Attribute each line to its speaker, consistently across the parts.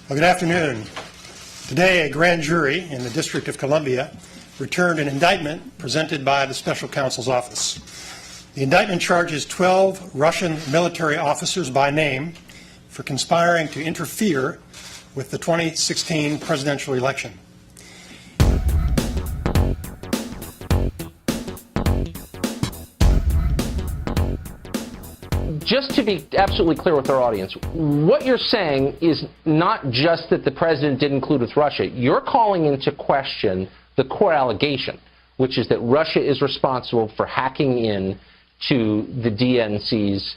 Speaker 1: Well, good afternoon. Today, a grand jury in the District of Columbia returned an indictment presented by the Special Counsel's Office. The indictment charges 12 Russian military officers by name for conspiring to interfere with the 2016 presidential election.
Speaker 2: Just to be absolutely clear with our audience, what you're saying is not just that the president didn't collude with Russia. You're calling into question the core allegation, which is that Russia is responsible for hacking in to the DNC's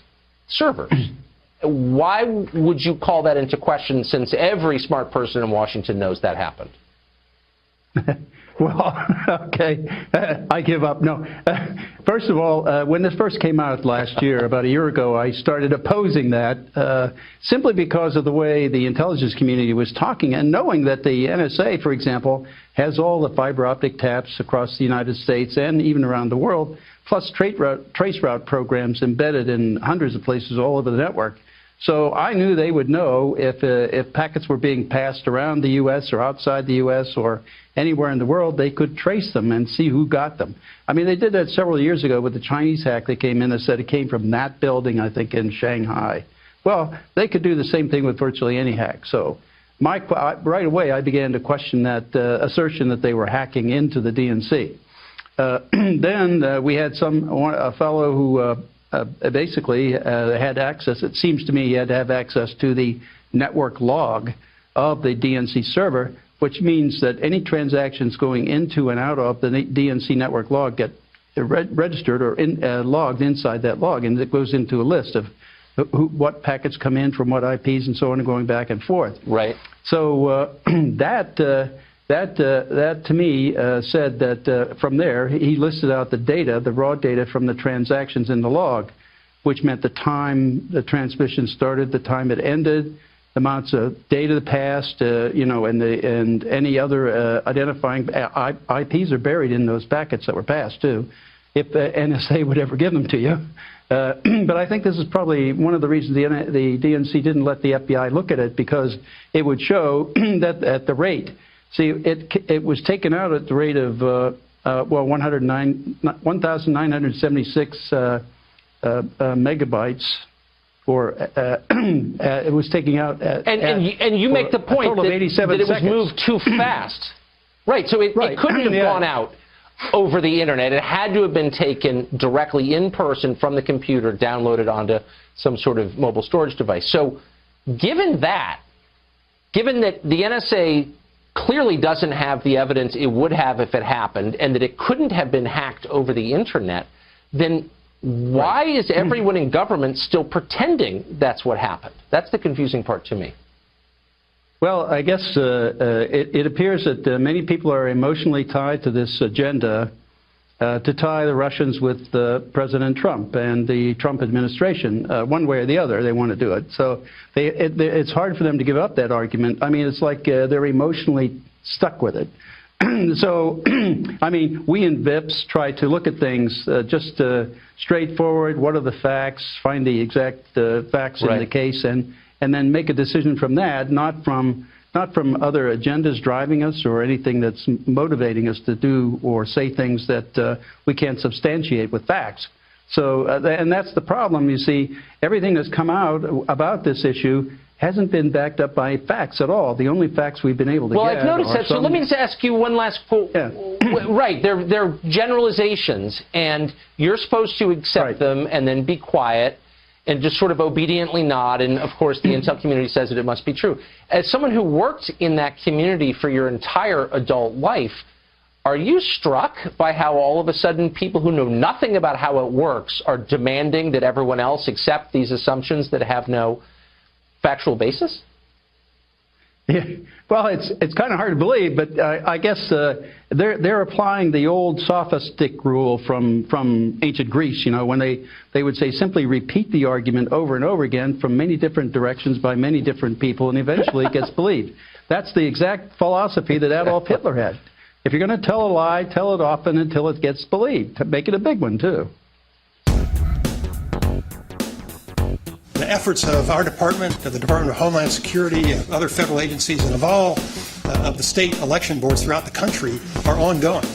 Speaker 2: servers. Why would you call that into question, since every smart person in Washington knows that happened?
Speaker 3: Well, okay, I give up. No. First of all, when this first came out last year, about a year ago, I started opposing that simply because of the way the intelligence community was talking, and knowing that the NSA, for example, has all the fiber optic taps across the United States and even around the world, plus trace route programs embedded in hundreds of places all over the network. So I knew they would know if packets were being passed around the U.S. or outside the U.S. or anywhere in the world, they could trace them and see who got them. I mean, they did that several years ago with the Chinese hack that came in that said it came from that building, I think, in Shanghai. Well, they could do the same thing with virtually any hack. So right away, I began to question that assertion that they were hacking into the DNC. Then we had a fellow who basically had access. It seems to me he had to have access to the network log of the DNC server, which means that any transactions going into and out of the DNC network log get registered or logged inside that log, and it goes into a list of what packets come in from what IPs and so on, and going back and forth. Right. So that to me said that from there he listed out the data, the raw data from the transactions in the log, which meant the time the transmission started, the time it ended, the amounts of data passed, and any other identifying IPs are buried in those packets that were passed too, if the NSA would ever give them to you. But I think this is probably one of the reasons the DNC didn't let the FBI look at it, because it would show that at the rate. See, it was taken out at the rate of 1,976 megabytes, or it was taking out
Speaker 2: and you make the point that it was moved too fast. Right, so it couldn't have gone out over the internet. It had to have been taken directly in person from the computer, downloaded onto some sort of mobile storage device. So given that the NSA clearly doesn't have the evidence it would have if it happened, and that it couldn't have been hacked over the internet, then why is everyone in government still pretending that's what happened? That's the confusing part to me.
Speaker 3: Well, I guess it appears that many people are emotionally tied to this agenda to tie the Russians with President Trump and the Trump administration. One way or the other, they want to do it. So it's hard for them to give up that argument. I mean, it's like they're emotionally stuck with it. So, I mean, we in VIPS try to look at things just straightforward. What are the facts? Find the exact facts in the case, and then make a decision from that, not from other agendas driving us or anything that's motivating us to do or say things that we can't substantiate with facts. So, and that's the problem. You see, everything that's come out about this issue hasn't been backed up by facts at all. The only facts we've been able to get are
Speaker 2: I've noticed that. So let me just ask you one last Right, they're generalizations, and you're supposed to accept them and then be quiet and just sort of obediently nod, and of course the intel community says that it must be true. As someone who worked in that community for your entire adult life, are you struck by how all of a sudden people who know nothing about how it works are demanding that everyone else accept these assumptions that have no factual basis?
Speaker 3: Yeah. Well, it's kind of hard to believe, but I guess they're applying the old sophistic rule from ancient Greece. You know, when they would say simply repeat the argument over and over again from many different directions by many different people, and eventually it gets believed. That's the exact philosophy that Adolf Hitler had. If you're going to tell a lie, tell it often until it gets believed. Make it a big one too.
Speaker 1: The efforts of our department, of the Department of Homeland Security, of other federal agencies, and of all of the state election boards throughout the country are ongoing.